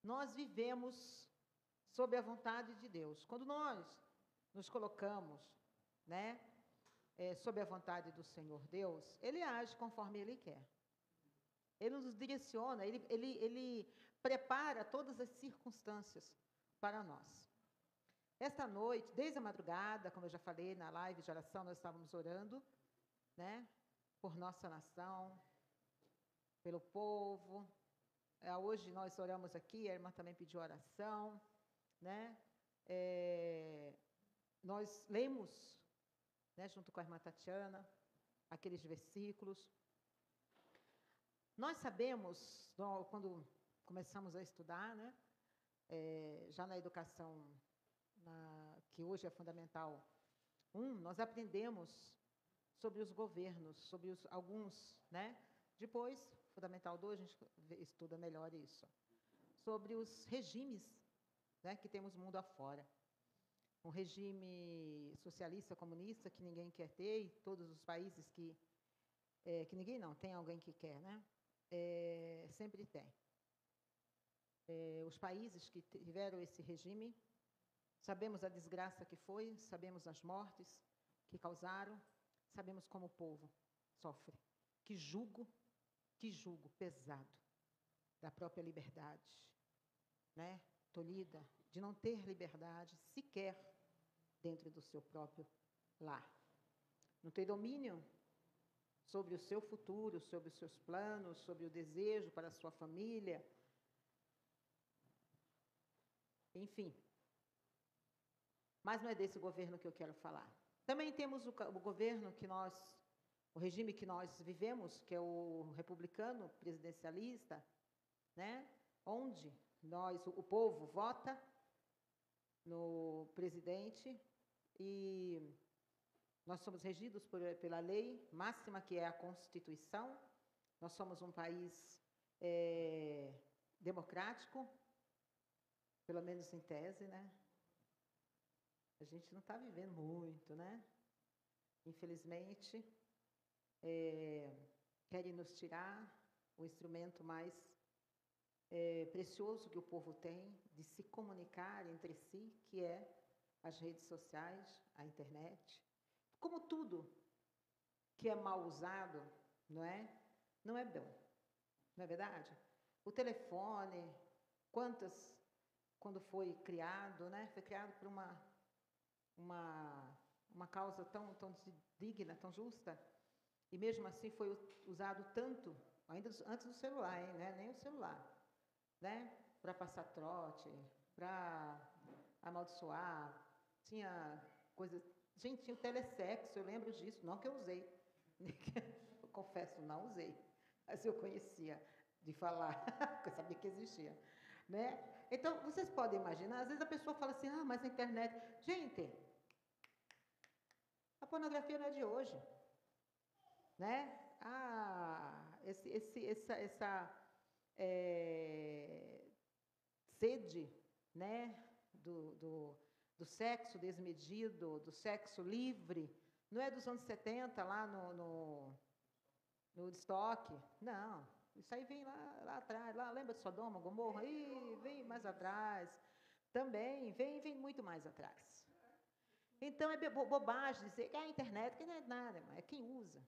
nós vivemos sob a vontade de Deus. Quando nós nos colocamos, né, sob a vontade do Senhor Deus, Ele age conforme Ele quer. Ele nos direciona, Ele prepara todas as circunstâncias para nós. Esta noite, desde a madrugada, como eu já falei na live de oração, nós estávamos orando, né, por nossa nação, pelo povo. Hoje nós oramos aqui, a irmã também pediu oração, né? Nós lemos, né, junto com a irmã Tatiana, aqueles versículos. Nós sabemos, quando começamos a estudar, né, já na educação, que hoje é fundamental 1, nós aprendemos sobre os governos, sobre alguns, né? Depois, fundamental 2, a gente estuda melhor isso. Sobre os regimes, né, que temos mundo afora. Um regime socialista, comunista, que ninguém quer ter, e todos os países que ninguém não, tem alguém que quer, né? Sempre tem. Os países que tiveram esse regime, sabemos a desgraça que foi, sabemos as mortes que causaram, sabemos como o povo sofre. Que jugo pesado da própria liberdade, né? Tolhida, de não ter liberdade sequer dentro do seu próprio lar. Não ter domínio sobre o seu futuro, sobre os seus planos, sobre o desejo para a sua família. Enfim. Mas não é desse governo que eu quero falar. Também temos o governo o regime que nós vivemos, que é o republicano presidencialista, né? Onde o povo vota no presidente e nós somos regidos pela lei máxima, que é a Constituição. Nós somos um país democrático, pelo menos em tese, né? A gente não está vivendo muito, né? Infelizmente, querem nos tirar o instrumento mais precioso que o povo tem de se comunicar entre si, que é as redes sociais, a internet. Como tudo que é mal usado, não é bom. Não é verdade? O telefone, quando foi criado, né? Foi criado por uma causa tão digna, tão justa, e mesmo assim foi usado tanto, ainda antes do celular, hein, né? Nem o celular, né? Para passar trote, para amaldiçoar, tinha coisas... Gente, tinha o telesexo, eu lembro disso, não que eu usei, eu confesso, não usei, mas eu conhecia de falar, porque eu sabia que existia, né? Então, vocês podem imaginar, às vezes a pessoa fala assim, mas a internet... Gente, a pornografia não é de hoje, né? Essa sede, né, do sexo desmedido, do sexo livre, não é dos anos 70, lá no Woodstock, não. Isso aí vem lá atrás, lembra de Sodoma, Gomorra? Vem mais atrás. Também vem muito mais atrás. Então, é bobagem dizer que a internet que não é nada, é quem usa.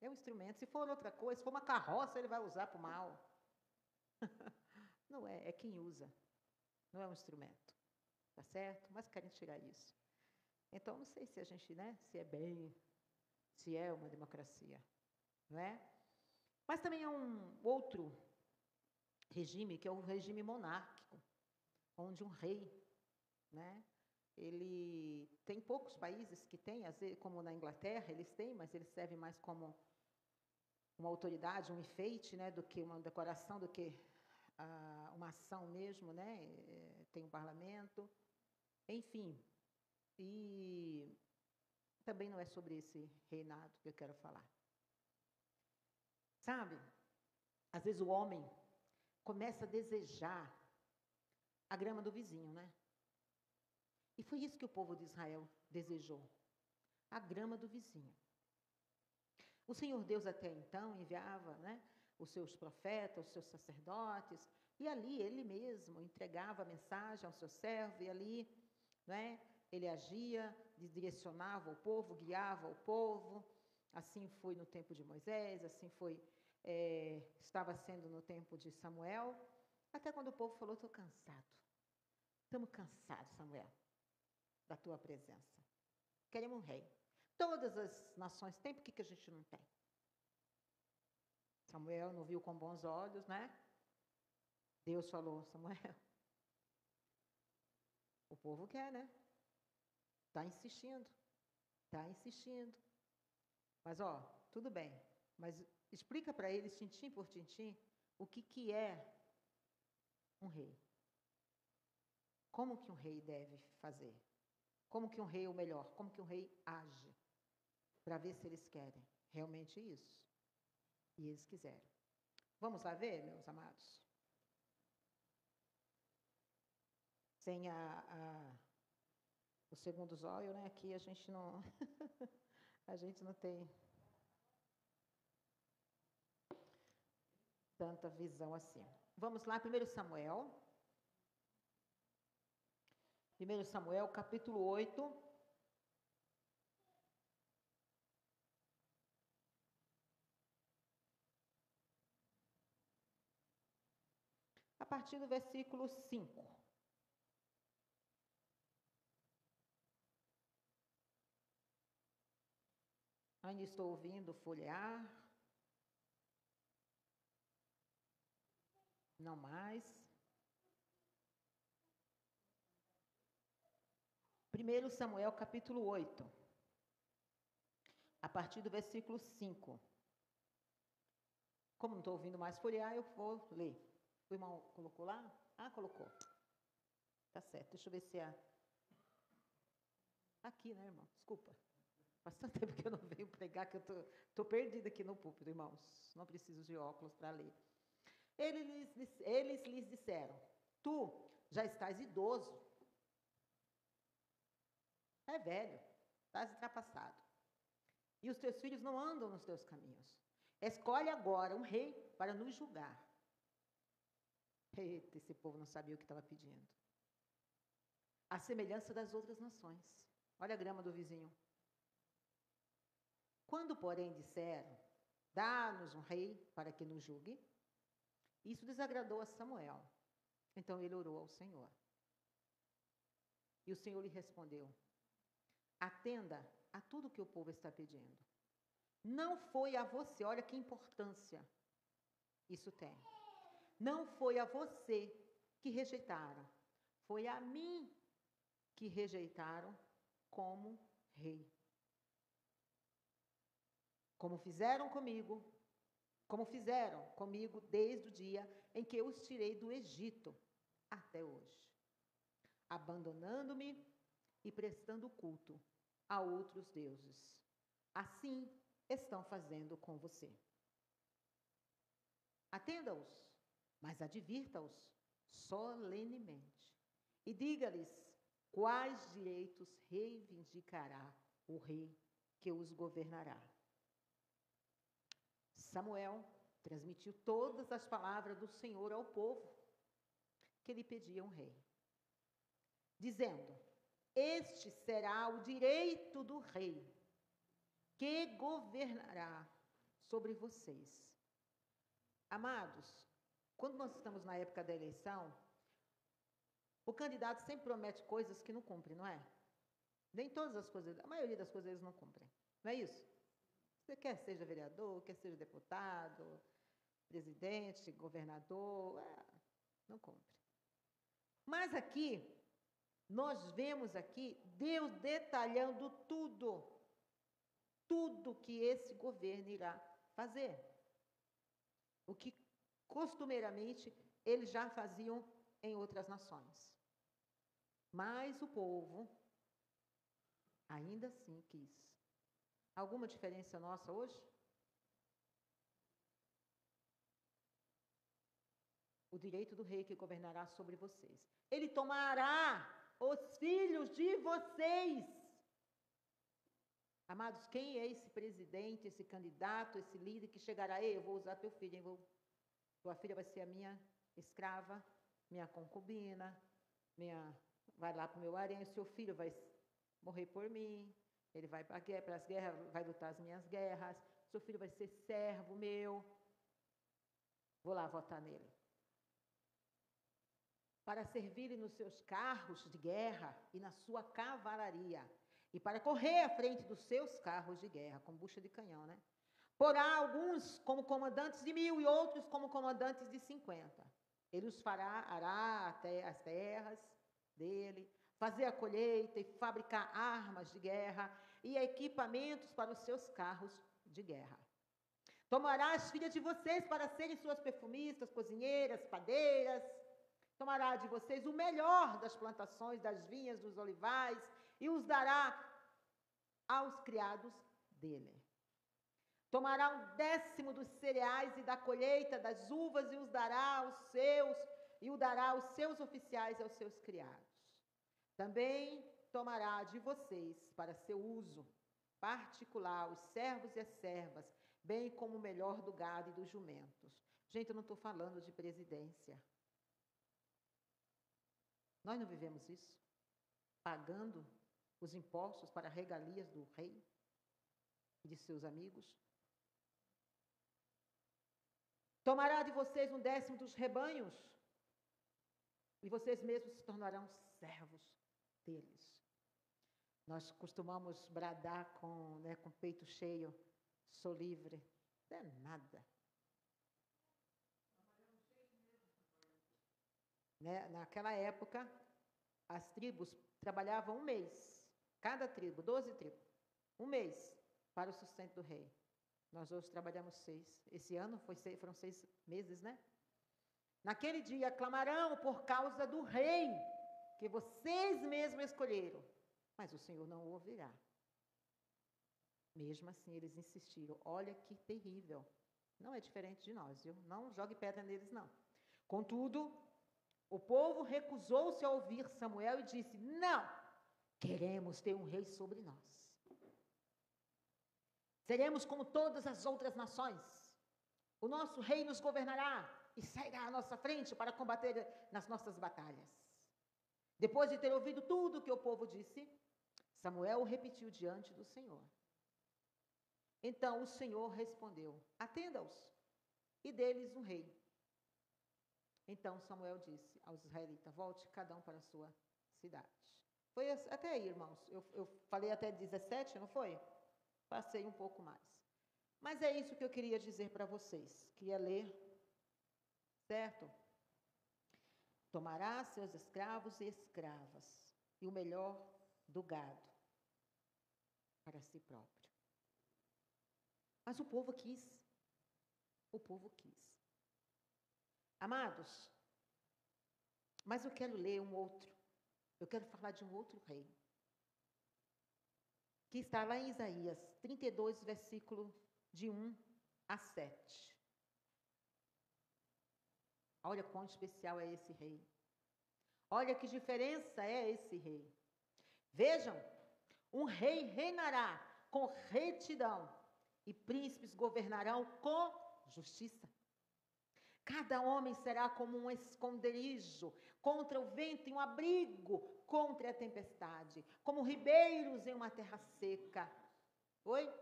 É um instrumento. Se for outra coisa, se for uma carroça, ele vai usar para o mal. Não é quem usa. Não é um instrumento. Tá certo? Mas querem tirar isso. Então, não sei se a gente, né, se é uma democracia. Não é? Mas também é um outro regime, que é o regime monárquico, onde um rei, né, ele tem poucos países que têm, como na Inglaterra, eles têm, mas eles servem mais como uma autoridade, um enfeite, né, do que uma decoração, do que uma ação mesmo, né? Tem um parlamento, enfim. E também não é sobre esse reinado que eu quero falar. Sabe, às vezes o homem começa a desejar a grama do vizinho, né? E foi isso que o povo de Israel desejou, a grama do vizinho. O Senhor Deus até então enviava, né, os seus profetas, os seus sacerdotes, E ali ele mesmo entregava a mensagem ao seu servo, e ali, não é? Ele agia, direcionava o povo, guiava o povo. Assim foi no tempo de Moisés, assim foi, estava sendo no tempo de Samuel, até quando o povo falou: estou cansado. Estamos cansados, Samuel, da tua presença. Queremos um rei. Todas as nações têm, por que a gente não tem? Samuel não viu com bons olhos, né? Deus falou: Samuel, o povo quer, né? Está insistindo. Mas, tudo bem. Mas explica para eles, tintim por tintim, o que é um rei. Como que um rei deve fazer? Como que um rei, ou melhor, como que um rei age? Para ver se eles querem realmente isso. E eles quiseram. Vamos lá ver, meus amados? Sem o segundo zóio, né? Aqui a gente não a gente não tem tanta visão assim. Vamos lá, 1 Samuel. 1 Samuel, capítulo 8. A partir do versículo 5. Ainda estou ouvindo folhear. Não mais. 1 Samuel, capítulo 8. A partir do versículo 5. Como não estou ouvindo mais folhear, eu vou ler. O irmão colocou lá? Ah, colocou. Tá certo. Deixa eu ver se é... Aqui, né, irmão? Desculpa. Faz tanto tempo que eu não venho pregar que eu estou perdida aqui no púlpito, irmãos. Não preciso de óculos para ler. Eles lhes disseram: tu já estás idoso. É velho. Estás ultrapassado. E os teus filhos não andam nos teus caminhos. Escolhe agora um rei para nos julgar. Eita, esse povo não sabia o que estava pedindo. A semelhança das outras nações. Olha a grama do vizinho. Quando, porém, disseram: dá-nos um rei para que nos julgue, isso desagradou a Samuel. Então ele orou ao Senhor. E o Senhor lhe respondeu: atenda a tudo que o povo está pedindo. Não foi a você, olha que importância isso tem. Não foi a você que rejeitaram, foi a mim que rejeitaram como rei. Como fizeram comigo desde o dia em que eu os tirei do Egito até hoje, abandonando-me e prestando culto a outros deuses. Assim estão fazendo com você. Atenda-os, mas advirta-os solenemente e diga-lhes quais direitos reivindicará o rei que os governará. Samuel transmitiu todas as palavras do Senhor ao povo que lhe pediam um rei, dizendo: este será o direito do rei que governará sobre vocês. Amados, quando nós estamos na época da eleição, o candidato sempre promete coisas que não cumpre, não é? Nem todas as coisas, a maioria das coisas eles não cumprem. Não é isso? Você quer seja vereador, quer seja deputado, presidente, governador, não cumpre. Mas aqui, nós vemos aqui Deus detalhando tudo que esse governo irá fazer. O que costumeiramente eles já faziam em outras nações. Mas o povo ainda assim quis. Alguma diferença nossa hoje? O direito do rei que governará sobre vocês. Ele tomará os filhos de vocês. Amados, quem é esse presidente, esse candidato, esse líder que chegará? Ei, eu vou usar teu filho, hein? Tua filha vai ser a minha escrava, minha concubina, vai lá para o meu harém, seu filho vai morrer por mim, ele vai para as guerras, vai lutar as minhas guerras, seu filho vai ser servo meu, vou lá votar nele. Para servirem nos seus carros de guerra e na sua cavalaria, e para correr à frente dos seus carros de guerra, com bucha de canhão, né? Porá alguns como comandantes de 1000 e outros como comandantes de 50. Ele os ará até as terras dele, fazer a colheita e fabricar armas de guerra e equipamentos para os seus carros de guerra. Tomará as filhas de vocês para serem suas perfumistas, cozinheiras, padeiras. Tomará de vocês o melhor das plantações, das vinhas, dos olivais, e os dará aos criados dele. Tomará 1/10 dos cereais e da colheita das uvas, e o dará aos seus oficiais e aos seus criados. Também tomará de vocês, para seu uso particular, os servos e as servas, bem como o melhor do gado e dos jumentos. Gente, eu não estou falando de presidência. Nós não vivemos isso? Pagando os impostos para regalias do rei e de seus amigos? Tomará de vocês 1/10 dos rebanhos, e vocês mesmos se tornarão servos deles. Nós costumamos bradar com o peito cheio, sou livre. Não é nada. Naquela época, as tribos trabalhavam 1 mês, cada tribo, 12 tribos, 1 mês para o sustento do rei. Nós hoje trabalhamos 6. Esse ano foram 6 meses, né? Naquele dia clamarão por causa do rei, que vocês mesmos escolheram, mas o Senhor não o ouvirá. Mesmo assim, eles insistiram. Olha que terrível. Não é diferente de nós, viu? Não jogue pedra neles, não. Contudo, o povo recusou-se a ouvir Samuel e disse: não, queremos ter um rei sobre nós. Seremos como todas as outras nações. O nosso rei nos governará e sairá à nossa frente para combater nas nossas batalhas. Depois de ter ouvido tudo o que o povo disse, Samuel repetiu diante do Senhor. Então o Senhor respondeu: atenda-os e deles um rei. Então Samuel disse aos israelitas: volte cada um para a sua cidade. Foi até aí, irmãos. Eu falei até 17, não foi? Passei um pouco mais. Mas é isso que eu queria dizer para vocês. Queria ler, certo? Tomará seus escravos e escravas e o melhor do gado para si próprio. Mas o povo quis. O povo quis. Amados, mas eu quero ler um outro. Eu quero falar de um outro rei. Que está lá em Isaías 32, versículo de 1 a 7. Olha quão especial é esse rei. Olha que diferença é esse rei. Vejam, um rei reinará com retidão e príncipes governarão com justiça. Cada homem será como um esconderijo contra o vento e um abrigo contra a tempestade, como ribeiros em uma terra seca. Oi?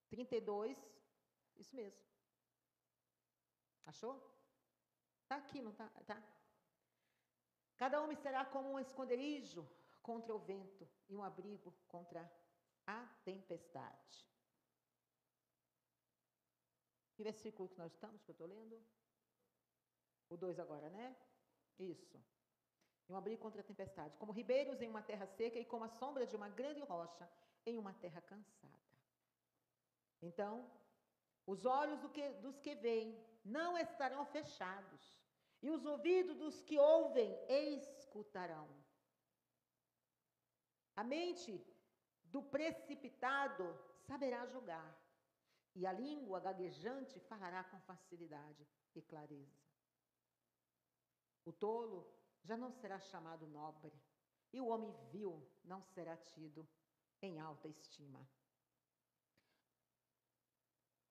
32, isso mesmo. Achou? Está aqui, não está? Tá. Cada homem será como um esconderijo contra o vento e um abrigo contra a tempestade. Que versículo que nós estamos, que eu estou lendo? O 2 agora, né? Isso. E um abrigo contra a tempestade. Como ribeiros em uma terra seca e como a sombra de uma grande rocha em uma terra cansada. Então, os olhos dos que veem não estarão fechados, e os ouvidos dos que ouvem escutarão. A mente do precipitado saberá julgar, e a língua gaguejante falará com facilidade e clareza. O tolo já não será chamado nobre, e o homem vil não será tido em alta estima.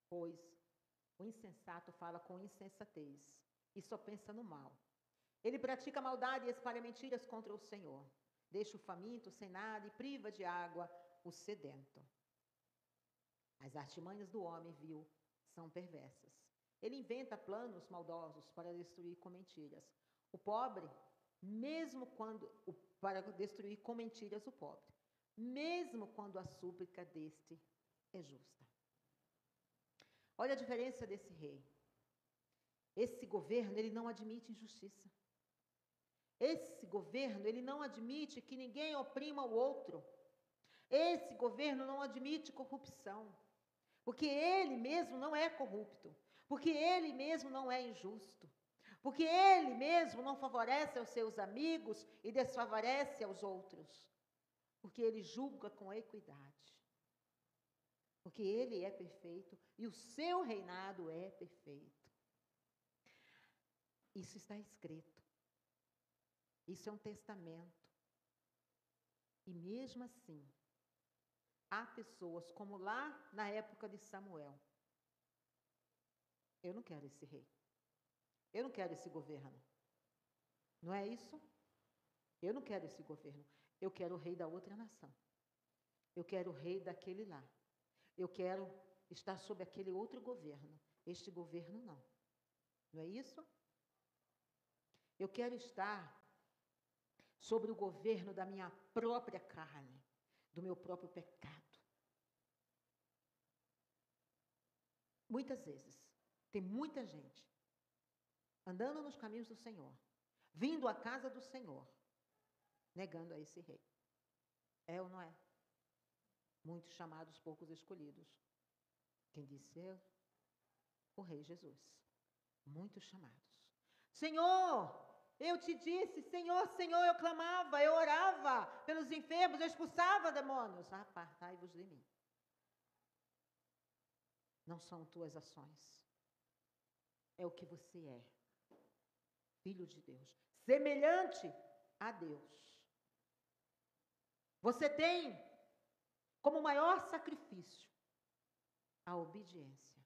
Pois o insensato fala com insensatez, e só pensa no mal. Ele pratica maldade e espalha mentiras contra o Senhor. Deixa o faminto sem nada e priva de água o sedento. As artimanhas do homem vil são perversas. Ele inventa planos maldosos para destruir com mentiras. O pobre, para destruir com mentiras o pobre, mesmo quando a súplica deste é justa. Olha a diferença desse rei. Esse governo, ele não admite injustiça. Esse governo, ele não admite que ninguém oprima o outro. Esse governo não admite corrupção. Porque ele mesmo não é corrupto. Porque ele mesmo não é injusto. Porque ele mesmo não favorece aos seus amigos e desfavorece aos outros. Porque ele julga com equidade. Porque ele é perfeito e o seu reinado é perfeito. Isso está escrito. Isso é um testamento. E mesmo assim, há pessoas como lá na época de Samuel. Eu não quero esse rei. Eu não quero esse governo. Não é isso? Eu não quero esse governo. Eu quero o rei da outra nação. Eu quero o rei daquele lá. Eu quero estar sob aquele outro governo. Este governo não. Não é isso? Eu quero estar sobre o governo da minha própria carne, do meu próprio pecado. Muitas vezes, tem muita gente andando nos caminhos do Senhor, vindo à casa do Senhor, negando a esse rei. É ou não é? Muitos chamados, poucos escolhidos. Quem disse eu? O Rei Jesus. Muitos chamados. Senhor, eu te disse, Senhor, Senhor, eu clamava, eu orava pelos enfermos, eu expulsava demônios. Apartai-vos de mim. Não são tuas ações. É o que você é. Filho de Deus. Semelhante a Deus. Você tem como maior sacrifício a obediência.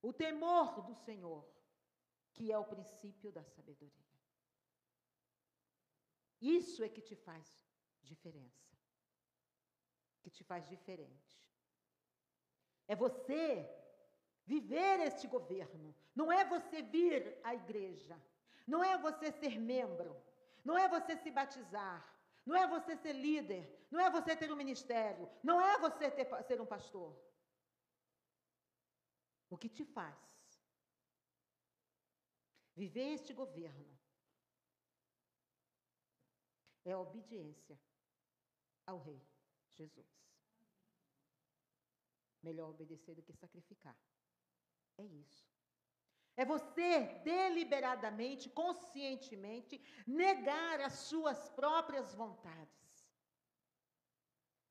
O temor do Senhor, que é o princípio da sabedoria. Isso é que te faz diferença. Que te faz diferente. É você viver este governo. Não é você vir à igreja. Não é você ser membro. Não é você se batizar. Não é você ser líder. Não é você ter um ministério. Não é você ser um pastor. O que te faz viver este governo é a obediência ao Rei Jesus. Melhor obedecer do que sacrificar. É isso. É você deliberadamente, conscientemente, negar as suas próprias vontades.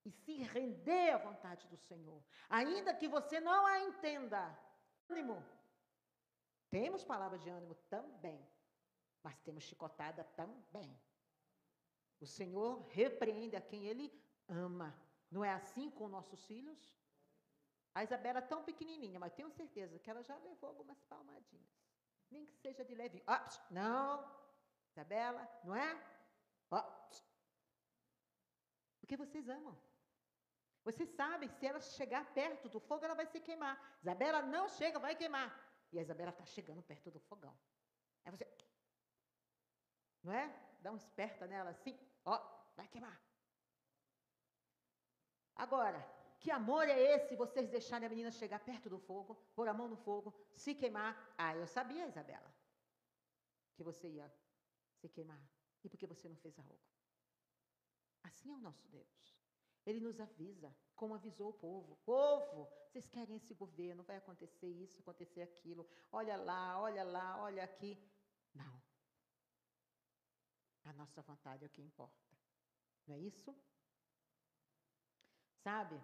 E se render à vontade do Senhor. Ainda que você não a entenda. Ânimo. Temos palavra de ânimo também. Mas temos chicotada também. O Senhor repreende a quem Ele ama. Não é assim com nossos filhos? A Isabela é tão pequenininha, mas tenho certeza que ela já levou algumas palmadinhas. Nem que seja de levinho. Não, Isabela, não é? Porque vocês amam. Vocês sabem, se ela chegar perto do fogo, ela vai se queimar. Isabela não chega, vai queimar. E a Isabela está chegando perto do fogão. Aí você, não é? Dá um esperta nela assim, vai queimar. Agora, que amor é esse, vocês deixarem a menina chegar perto do fogo, pôr a mão no fogo, se queimar? Eu sabia, Isabela, que você ia se queimar. E por que você não fez algo? Assim é o nosso Deus. Ele nos avisa, como avisou o povo. Povo, vocês querem esse governo, vai acontecer isso, acontecer aquilo. Olha lá, olha aqui. Não. A nossa vontade é o que importa. Não é isso? Sabe?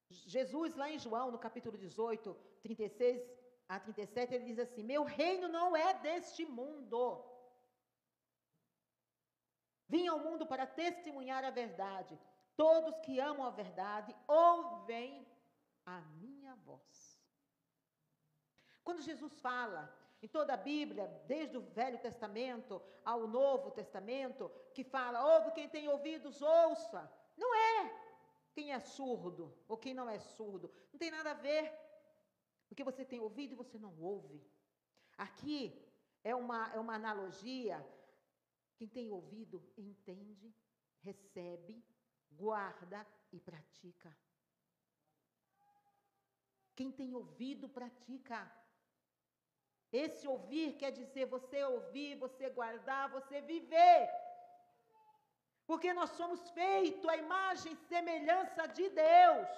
Jesus, lá em João, no capítulo 18, 36 a 37, ele diz assim: meu reino não é deste mundo. Vim ao mundo para testemunhar a verdade. Todos que amam a verdade ouvem a minha voz. Quando Jesus fala em toda a Bíblia, desde o Velho Testamento ao Novo Testamento, que fala, ouve quem tem ouvidos, ouça. Não é quem é surdo ou quem não é surdo. Não tem nada a ver. Porque você tem ouvido e você não ouve. Aqui é uma analogia. Quem tem ouvido, entende, recebe, guarda e pratica. Quem tem ouvido, pratica. Esse ouvir quer dizer você ouvir, você guardar, você viver. Porque nós somos feitos à imagem e semelhança de Deus.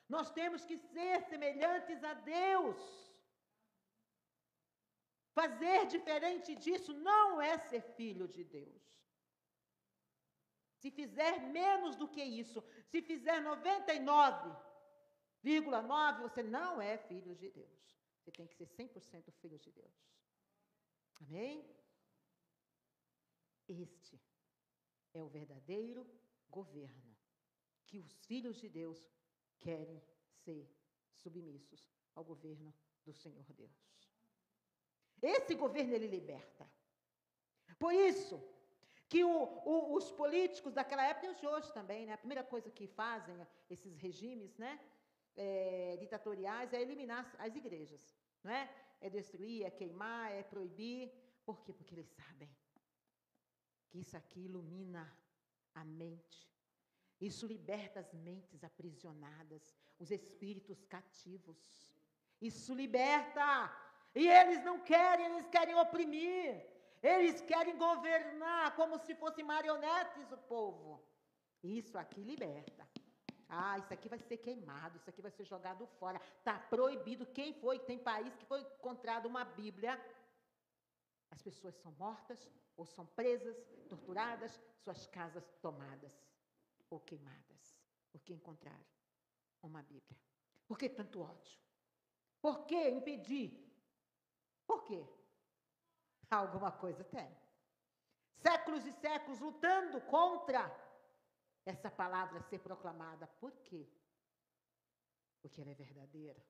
Nós temos que ser semelhantes a Deus. Fazer diferente disso não é ser filho de Deus. Se fizer menos do que isso, se fizer 99,9, você não é filho de Deus. Você tem que ser 100% filho de Deus. Amém? Este é o verdadeiro governo que os filhos de Deus querem ser submissos ao governo do Senhor Deus. Esse governo, ele liberta. Por isso que os políticos daquela época, e os de hoje também, né, a primeira coisa que fazem esses regimes, né, ditatoriais, é eliminar as igrejas. Não é? É destruir, é queimar, é proibir. Por quê? Porque eles sabem que isso aqui ilumina a mente. Isso liberta as mentes aprisionadas, os espíritos cativos. Isso liberta. E eles não querem, eles querem oprimir. Eles querem governar como se fossem marionetes o povo. Isso aqui liberta. Ah, isso aqui vai ser queimado, isso aqui vai ser jogado fora. Está proibido. Quem foi? Tem país que foi encontrado uma Bíblia. As pessoas são mortas, ou são presas, torturadas, suas casas tomadas, ou queimadas. Porque encontraram uma Bíblia. Por que tanto ódio? Por que impedir? Por quê? Alguma coisa tem. Séculos e séculos lutando contra essa palavra ser proclamada. Por quê? Porque ela é verdadeira.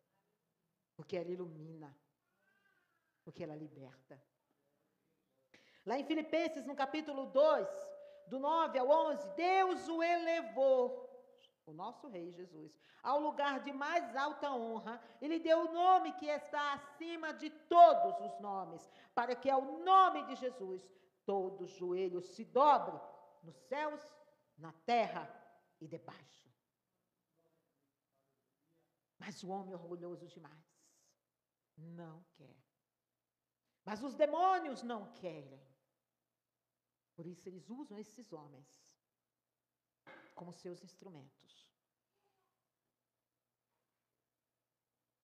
Porque ela ilumina. Porque ela liberta. Lá em Filipenses, no capítulo 2, do 9 ao 11, Deus o elevou, o nosso Rei Jesus, ao lugar de mais alta honra. Ele deu o nome que está acima de todos os nomes, para que ao nome de Jesus todo joelho se dobre nos céus, na terra e debaixo. Mas o homem orgulhoso demais não quer. Mas os demônios não querem. Por isso eles usam esses homens como seus instrumentos.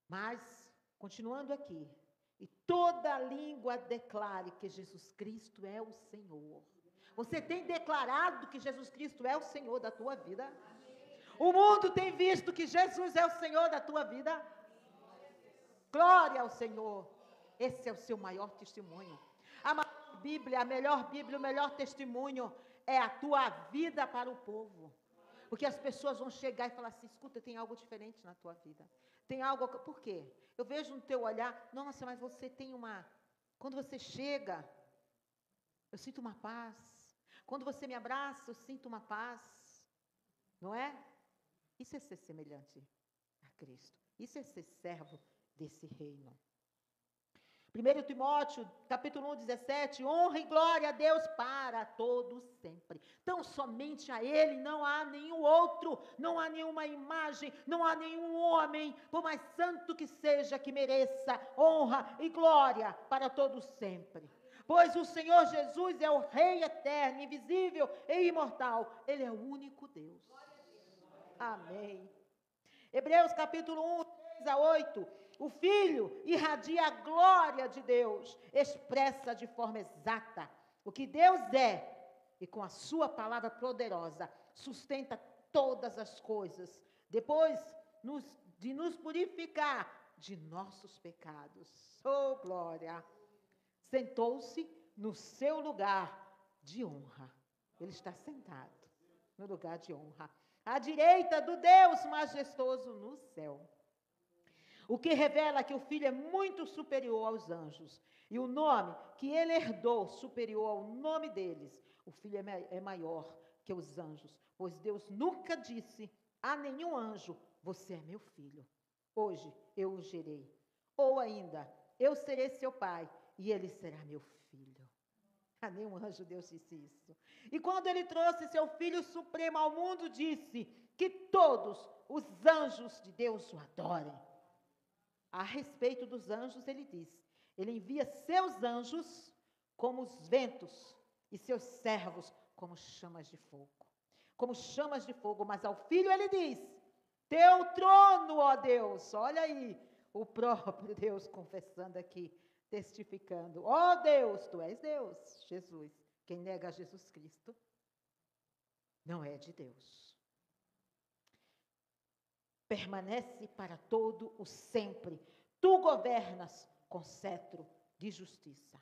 Mas, continuando aqui, e toda língua declare que Jesus Cristo é o Senhor. Você tem declarado que Jesus Cristo é o Senhor da tua vida? O mundo tem visto que Jesus é o Senhor da tua vida? Glória ao Senhor. Esse é o seu maior testemunho. A maior Bíblia, o melhor testemunho é a tua vida para o povo. Porque as pessoas vão chegar e falar assim, escuta, tem algo diferente na tua vida. Tem algo... Por quê? Eu vejo no teu olhar, nossa, mas você tem uma... Quando você chega, eu sinto uma paz. Quando você me abraça, eu sinto uma paz. Não é? Isso é ser semelhante a Cristo. Isso é ser servo desse reino. 1 Timóteo, capítulo 1, 17, honra e glória a Deus para todos sempre. Então, somente a Ele, não há nenhum outro, não há nenhuma imagem, não há nenhum homem, por mais santo que seja, que mereça honra e glória para todos sempre. Pois o Senhor Jesus é o Rei eterno, invisível e imortal. Ele é o único Deus. Amém. Hebreus, capítulo 1, 3 a 8. O Filho irradia a glória de Deus, expressa de forma exata o que Deus é, e com a sua palavra poderosa sustenta todas as coisas, depois de nos purificar de nossos pecados. Oh, glória! Sentou-se no seu lugar de honra. Ele está sentado no lugar de honra, à direita do Deus majestoso no céu. o que revela que o Filho é muito superior aos anjos. E o nome que ele herdou, superior ao nome deles, o Filho é maior que os anjos, pois Deus nunca disse a nenhum anjo, você é meu filho, hoje eu o gerei. Ou ainda, eu serei seu pai e ele será meu filho. A nenhum anjo Deus disse isso. E quando ele trouxe seu Filho Supremo ao mundo, disse que todos os anjos de Deus o adorem. A respeito dos anjos, ele diz, ele envia seus anjos como os ventos e seus servos como chamas de fogo. Como chamas de fogo, mas ao Filho ele diz, teu trono, ó Deus, olha aí, o próprio Deus confessando aqui, testificando, ó Deus, tu és Deus, Jesus. Quem nega Jesus Cristo não é de Deus. Permanece para todo o sempre. Tu governas com cetro de justiça.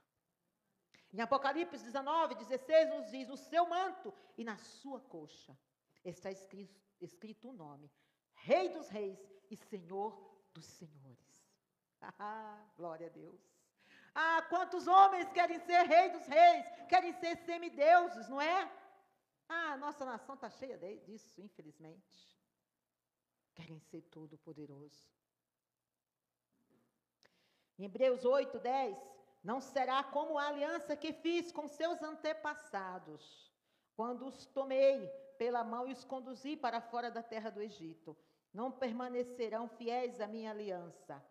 Em Apocalipse 19, 16, nos diz, no seu manto e na sua coxa está escrito o nome, Rei dos Reis e Senhor dos Senhores. Glória a Deus. Quantos homens querem ser Rei dos Reis, querem ser semideuses, não é? Nossa nação está cheia disso, infelizmente. Querem ser todo-poderoso. Em Hebreus 8, 10, não será como a aliança que fiz com seus antepassados, quando os tomei pela mão e os conduzi para fora da terra do Egito. Não permanecerão fiéis à minha aliança.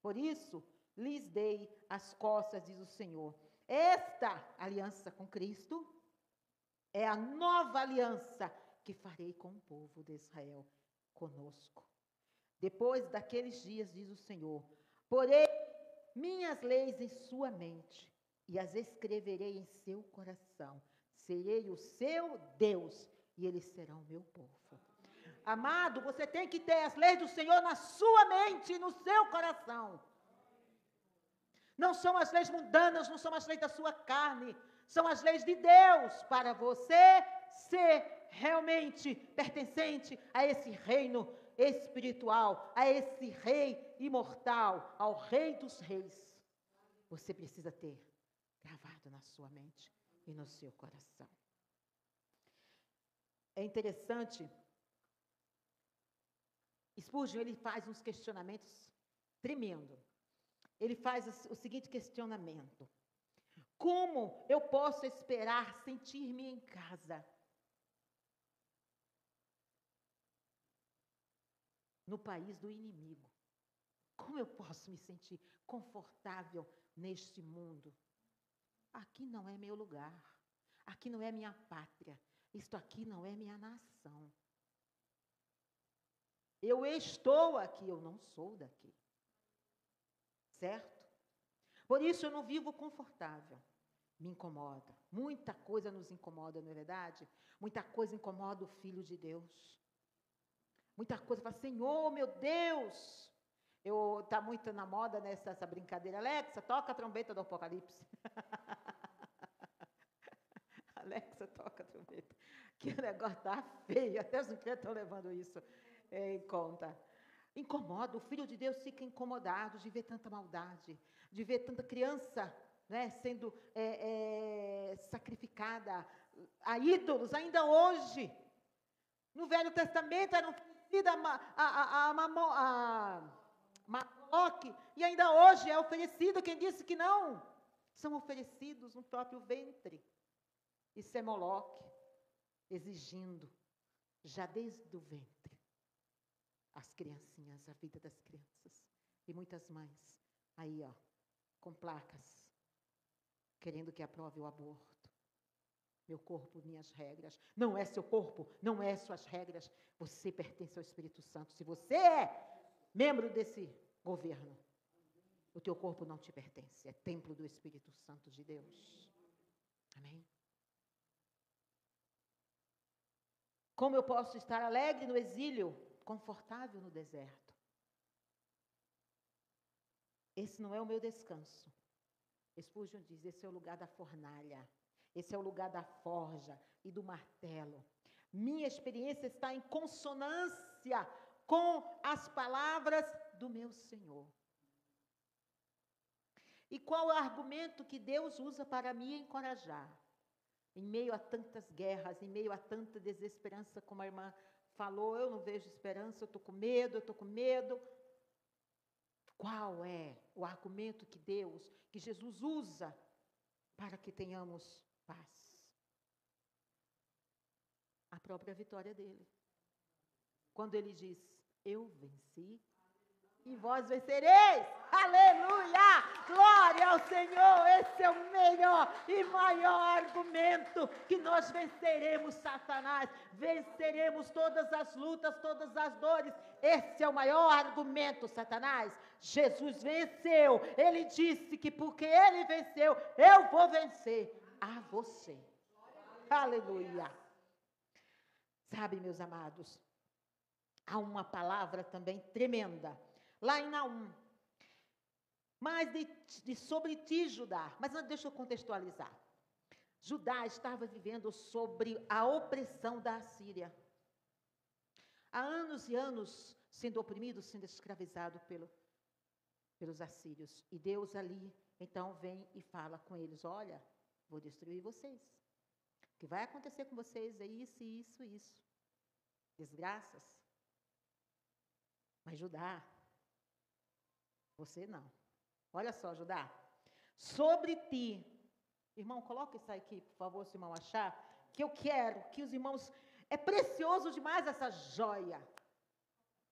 Por isso, lhes dei as costas, diz o Senhor. Esta aliança com Cristo é a nova aliança que farei com o povo de Israel, conosco. Depois daqueles dias, diz o Senhor, porei minhas leis em sua mente e as escreverei em seu coração. Serei o seu Deus e eles serão o meu povo. Amado, você tem que ter as leis do Senhor na sua mente e no seu coração. Não são as leis mundanas, não são as leis da sua carne, são as leis de Deus para você ser realmente pertencente a esse reino espiritual, a esse rei imortal, ao Rei dos Reis. Você precisa ter gravado na sua mente e no seu coração. É interessante, Spurgeon, ele faz uns questionamentos tremendos. Ele faz o seguinte questionamento: como eu posso esperar sentir-me em casa no país do inimigo? Como eu posso me sentir confortável neste mundo? Aqui não é meu lugar, aqui não é minha pátria, isto aqui não é minha nação. Eu estou aqui, eu não sou daqui. Certo? Por isso eu não vivo confortável. Me incomoda. Muita coisa nos incomoda, não é verdade? Muita coisa incomoda o Filho de Deus. Muita coisa fala, Senhor, meu Deus. Está muito na moda essa brincadeira. Alexa, toca a trombeta do Apocalipse. Alexa, toca a trombeta. Que o negócio está feio. Até os crentes estão levando isso em conta. Incomoda, o Filho de Deus fica incomodado de ver tanta maldade, de ver tanta criança, né, sendo sacrificada a ídolos, ainda hoje. No Velho Testamento eram oferecidas a Moloque, e ainda hoje é oferecido, quem disse que não? São oferecidos no próprio ventre. Isso é Moloque, exigindo, já desde o ventre, as criancinhas, a vida das crianças. E muitas mães, aí ó, com placas, querendo que aprove o aborto. Meu corpo, minhas regras. Não é seu corpo, não é suas regras. Você pertence ao Espírito Santo. Se você é membro desse governo, o teu corpo não te pertence. É templo do Espírito Santo de Deus. Amém? Como eu posso estar alegre no exílio, confortável no deserto? Esse não é o meu descanso. Spurgeon diz, esse é o lugar da fornalha. Esse é o lugar da forja e do martelo. Minha experiência está em consonância com as palavras do meu Senhor. E qual é o argumento que Deus usa para me encorajar? Em meio a tantas guerras, em meio a tanta desesperança, como a irmã falou, eu não vejo esperança, eu estou com medo, eu estou com medo. Qual é o argumento que Jesus usa para que tenhamos paz? A própria vitória dele. Quando ele diz, eu venci e vós vencereis. Aleluia! Glória ao Senhor! Esse é o melhor e maior argumento que nós venceremos Satanás, venceremos todas as lutas, todas as dores. Esse é o maior argumento, Satanás. Jesus venceu. Ele disse que porque ele venceu, eu vou vencer a você. Aleluia! Sabe, meus amados, há uma palavra também tremenda lá em Naum, mas sobre ti, Judá. Mas deixa eu contextualizar. Judá estava vivendo sobre a opressão da Assíria. Há anos e anos sendo oprimido, sendo escravizado pelos assírios. E Deus ali, então, vem e fala com eles, olha, vou destruir vocês. O que vai acontecer com vocês é isso, isso, isso. Desgraças. Mas Judá, você não. Olha só, Judá. Sobre ti. Irmão, coloca isso aqui, por favor, se o irmão achar. Que eu quero que os irmãos... É precioso demais essa joia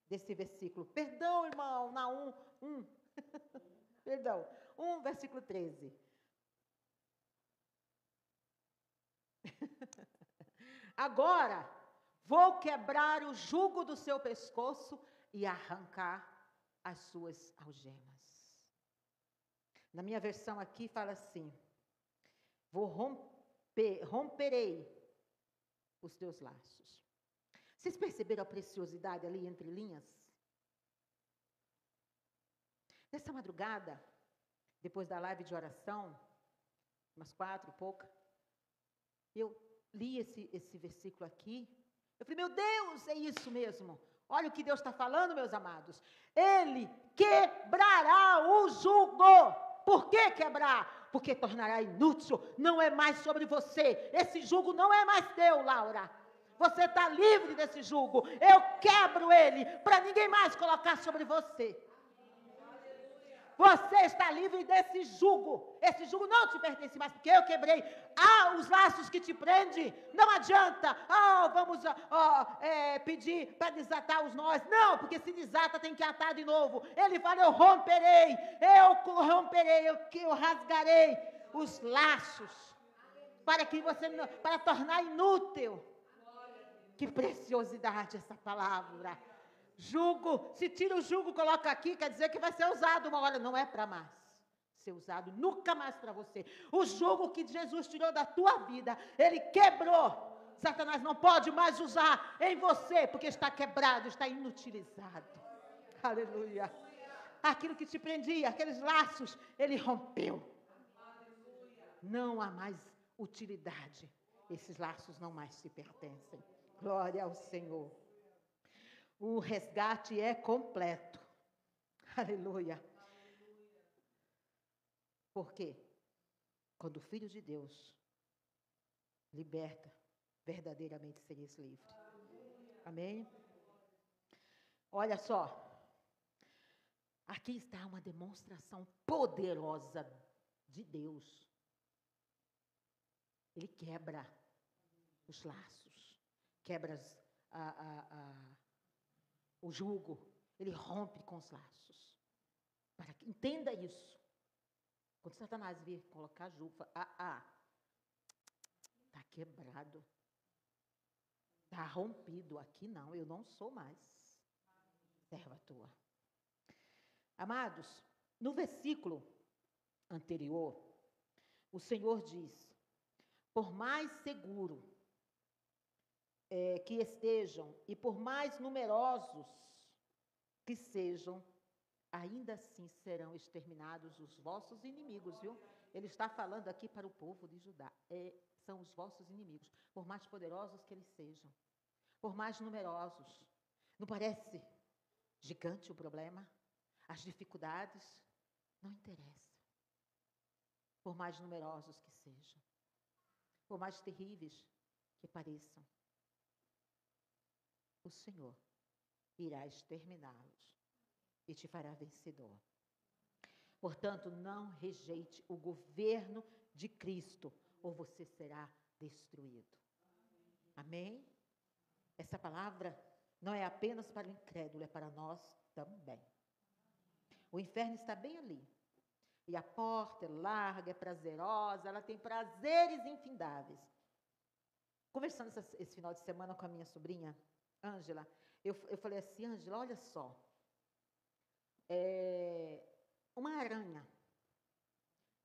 desse versículo. Perdão, irmão, Naum 1. Perdão. 1, versículo 13. Agora, vou quebrar o jugo do seu pescoço e arrancar as suas algemas. Na minha versão aqui fala assim, romperei os teus laços. Vocês perceberam a preciosidade ali entre linhas? Nessa madrugada, depois da live de oração, umas 4 e pouca, eu li esse versículo aqui. Eu falei, meu Deus, é isso mesmo. Olha o que Deus está falando, meus amados. Ele quebrará o jugo. Por que quebrar? Porque tornará inútil. Não é mais sobre você. Esse jugo não é mais teu, Laura. Você está livre desse jugo. Eu quebro ele para ninguém mais colocar sobre você. Você está livre desse jugo. Esse jugo não te pertence mais, porque eu quebrei. Os laços que te prendem. Não adianta. Vamos pedir para desatar os nós. Não, porque se desata tem que atar de novo. Ele fala, eu romperei, eu rasgarei os laços. Para tornar inútil. Que preciosidade essa palavra. Jugo, se tira o jugo, coloca aqui, quer dizer que vai ser usado uma hora, não é para mais ser usado, nunca mais para você. O jugo que Jesus tirou da tua vida, ele quebrou. Satanás não pode mais usar em você, porque está quebrado, está inutilizado. Aleluia. Aquilo que te prendia, aqueles laços, ele rompeu. Não há mais utilidade. Esses laços não mais te pertencem. Glória ao Senhor. O resgate é completo. Aleluia. Por quê? Quando o Filho de Deus liberta, verdadeiramente sereis livre. Amém? Olha só. Aqui está uma demonstração poderosa de Deus. Ele quebra os laços, quebra o jugo, ele rompe com os laços. Entenda isso. Quando Satanás vir colocar jugo, está quebrado. Está rompido. Aqui não, eu não sou mais serva tua. Amados, no versículo anterior, o Senhor diz, por mais seguro que estejam, e por mais numerosos que sejam, ainda assim serão exterminados os vossos inimigos, viu? Ele está falando aqui para o povo de Judá. São os vossos inimigos, por mais poderosos que eles sejam, por mais numerosos. Não parece gigante o problema? As dificuldades não interessam. Por mais numerosos que sejam. Por mais terríveis que pareçam. O Senhor irá exterminá-los e te fará vencedor. Portanto, não rejeite o governo de Cristo, ou você será destruído. Amém? Essa palavra não é apenas para o incrédulo, é para nós também. O inferno está bem ali. E a porta é larga, é prazerosa, ela tem prazeres infindáveis. Conversando esse final de semana com a minha sobrinha, Ângela, eu falei assim, Ângela, olha só. Uma aranha.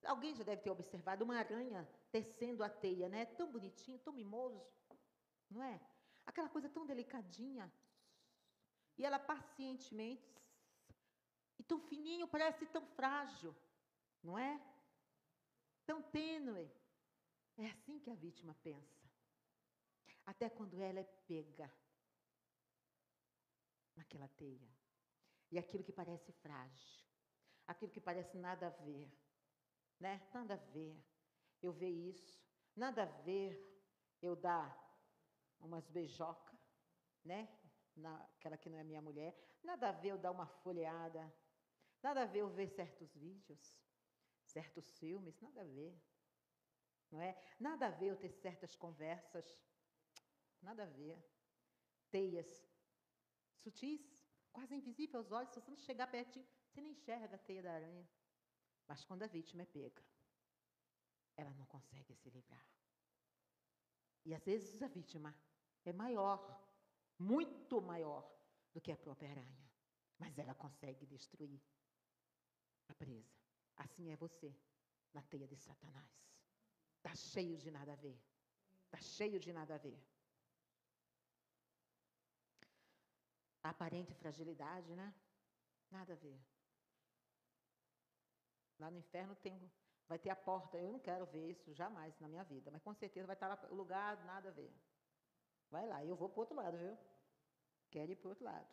Alguém já deve ter observado uma aranha tecendo a teia, né? Tão bonitinho, tão mimoso, não é? Aquela coisa tão delicadinha. E ela pacientemente, e tão fininho, parece tão frágil, não é? Tão tênue. É assim que a vítima pensa. Até quando ela é pega naquela teia. E aquilo que parece frágil, aquilo que parece nada a ver, né? Nada a ver eu ver isso, nada a ver eu dar umas beijocas, né? Aquela que não é minha mulher, nada a ver eu dar uma folheada, nada a ver eu ver certos vídeos, certos filmes, nada a ver, não é? Nada a ver eu ter certas conversas, nada a ver. Teias sutis, quase invisível aos olhos, se você não chegar pertinho, você nem enxerga a teia da aranha. Mas quando a vítima é pega, ela não consegue se livrar. E às vezes a vítima é maior, muito maior do que a própria aranha. Mas ela consegue destruir a presa. Assim é você na teia de Satanás. Está cheio de nada a ver. Está cheio de nada a ver. A aparente fragilidade, né? Nada a ver. Lá no inferno vai ter a porta. Eu não quero ver isso jamais na minha vida. Mas com certeza vai estar lá o lugar, nada a ver. Vai lá, eu vou para o outro lado, viu? Quero ir para o outro lado.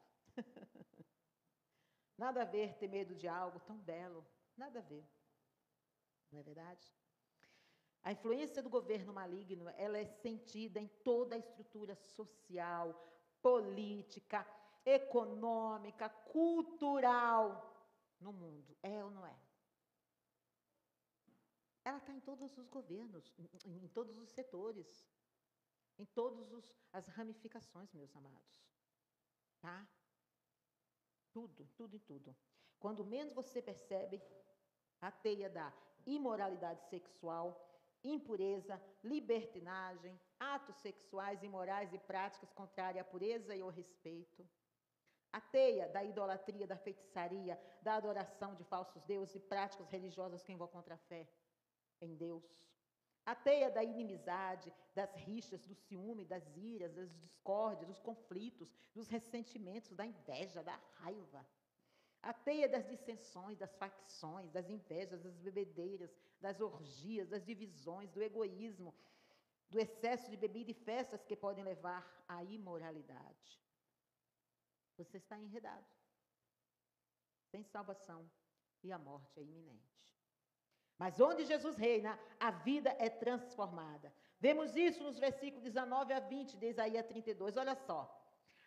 Nada a ver ter medo de algo tão belo. Nada a ver. Não é verdade? A influência do governo maligno, ela é sentida em toda a estrutura social, política, econômica, cultural no mundo. É ou não é? Ela está em todos os governos, em todos os setores, em todas as ramificações, meus amados. Tá? Tudo, tudo e tudo. Quando menos você percebe, a teia da imoralidade sexual, impureza, libertinagem, atos sexuais imorais e práticas contrárias à pureza e ao respeito. A teia da idolatria, da feitiçaria, da adoração de falsos deuses e práticas religiosas que invocam contra a fé em Deus. A teia da inimizade, das rixas, do ciúme, das iras, das discórdias, dos conflitos, dos ressentimentos, da inveja, da raiva. A teia das dissensões, das facções, das invejas, das bebedeiras, das orgias, das divisões, do egoísmo, do excesso de bebida e festas que podem levar à imoralidade. Você está enredado, sem salvação, e a morte é iminente. Mas onde Jesus reina, a vida é transformada. Vemos isso nos versículos 19 a 20 de Isaías 32. Olha só.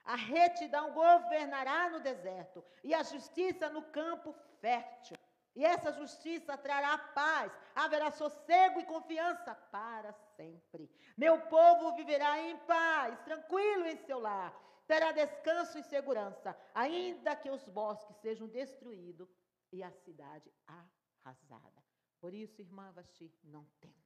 A retidão governará no deserto e a justiça no campo fértil. E essa justiça trará paz, haverá sossego e confiança para sempre. Meu povo viverá em paz, tranquilo em seu lar, terá descanso e segurança, ainda que os bosques sejam destruídos e a cidade arrasada. Por isso, irmã Vasti, não tema.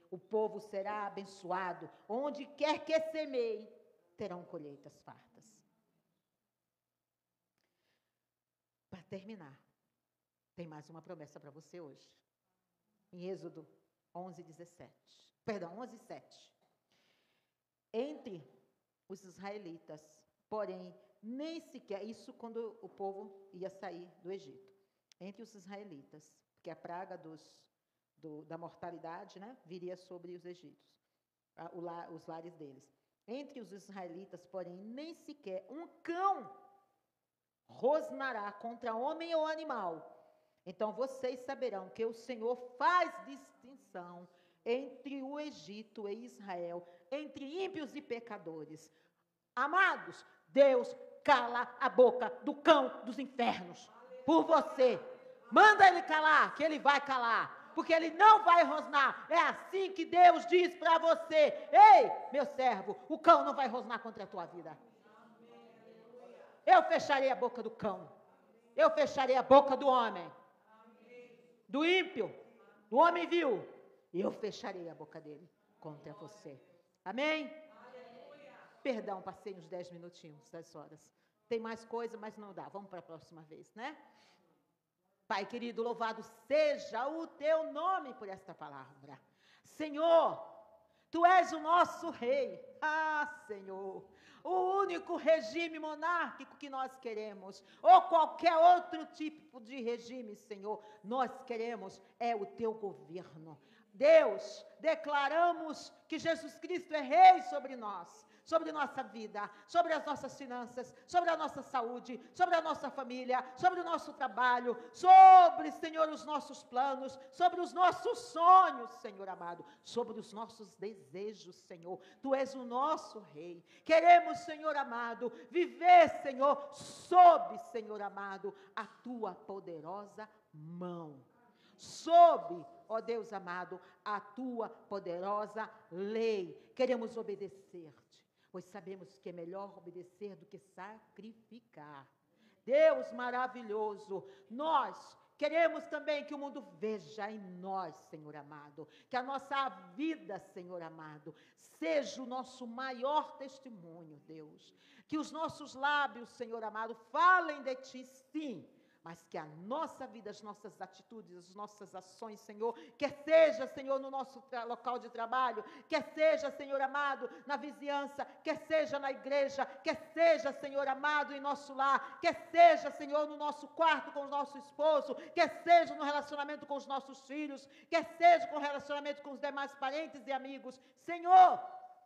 O povo será abençoado, onde quer que semeie, terão colheitas fartas. Para terminar, tem mais uma promessa para você hoje. Em Êxodo 11:7. Entre os israelitas, porém, nem sequer, isso quando o povo ia sair do Egito. Entre os israelitas, porque a praga da mortalidade, né, viria sobre os egípcios, os lares deles. Entre os israelitas, porém, nem sequer um cão rosnará contra homem ou animal. Então vocês saberão que o Senhor faz distinção entre o Egito e Israel, entre ímpios e pecadores. Amados, Deus cala a boca do cão dos infernos por você. Manda ele calar, que ele vai calar, porque ele não vai rosnar. É assim que Deus diz para você: ei, meu servo, o cão não vai rosnar contra a tua vida. Eu fecharei a boca do cão, eu fecharei a boca do homem, do ímpio, do homem vil, e eu fecharei a boca dele contra você. Amém? Perdão, passei uns 10 minutinhos das horas. Tem mais coisa, mas não dá. Vamos para a próxima vez, né? Pai querido, louvado seja o teu nome por esta palavra. Senhor, tu és o nosso rei. Ah, Senhor, o único regime monárquico que nós queremos, ou qualquer outro tipo de regime, Senhor, nós queremos é o teu governo. Deus, declaramos que Jesus Cristo é rei sobre nós, sobre nossa vida, sobre as nossas finanças, sobre a nossa saúde, sobre a nossa família, sobre o nosso trabalho, sobre, Senhor, os nossos planos, sobre os nossos sonhos, Senhor amado, sobre os nossos desejos, Senhor. Tu és o nosso rei. Queremos, Senhor amado, viver, Senhor, sob, Senhor amado, a tua poderosa mão. Sob, ó Deus amado, a tua poderosa lei. Queremos obedecer-te, pois sabemos que é melhor obedecer do que sacrificar. Deus maravilhoso, nós queremos também que o mundo veja em nós, Senhor amado, que a nossa vida, Senhor amado, seja o nosso maior testemunho, Deus. Que os nossos lábios, Senhor amado, falem de ti, sim, mas que a nossa vida, as nossas atitudes, as nossas ações, Senhor, quer seja, Senhor, no nosso local de trabalho, quer seja, Senhor amado, na vizinhança, quer seja na igreja, quer seja, Senhor amado, em nosso lar, quer seja, Senhor, no nosso quarto com o nosso esposo, quer seja no relacionamento com os nossos filhos, quer seja com o relacionamento com os demais parentes e amigos, Senhor,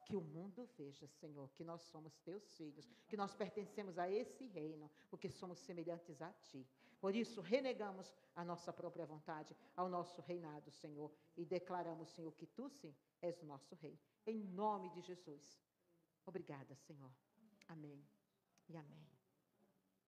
que o mundo veja, Senhor, que nós somos teus filhos, que nós pertencemos a esse reino, porque somos semelhantes a ti. Por isso, renegamos a nossa própria vontade, ao nosso reinado, Senhor, e declaramos, Senhor, que tu, sim, és o nosso rei. Em nome de Jesus. Obrigada, Senhor. Amém e amém.